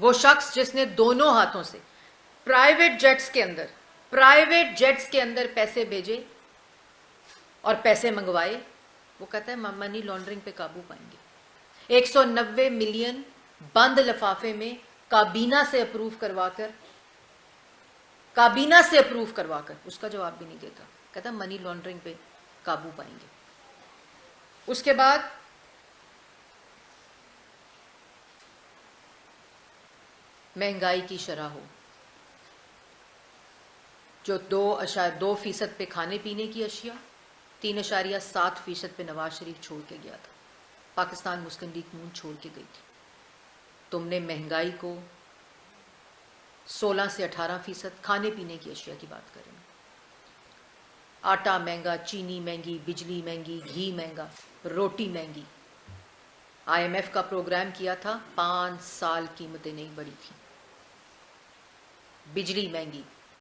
वो शख्स जिसने दोनों हाथों से प्राइवेट जेट्स के अंदर पैसे भेजे और पैसे मंगवाए, वो कहता है मनी लॉन्ड्रिंग पे काबू पाएंगे। 190 मिलियन बंद लिफाफे में काबीना से अप्रूव करवाकर उसका जवाब भी नहीं देता, कहता मनी लॉन्ड्रिंग पे काबू पाएंगे। उसके बाद महंगाई की शरह हो जो 2.2% पे खाने पीने की अशिया, 3.7% पे नवाज शरीफ छोड़ के गया था, पाकिस्तान मुस्लिम लीग नून छोड़ के गई थी। तुमने महंगाई को 16 से 18%, खाने पीने की अशिया की बात करें, आटा महंगा, चीनी महंगी, बिजली महंगी, घी महंगा, रोटी महंगी। IMF का प्रोग्राम किया था, 5 साल कीमतें नहीं बढ़ी थी। बिजली महंगी,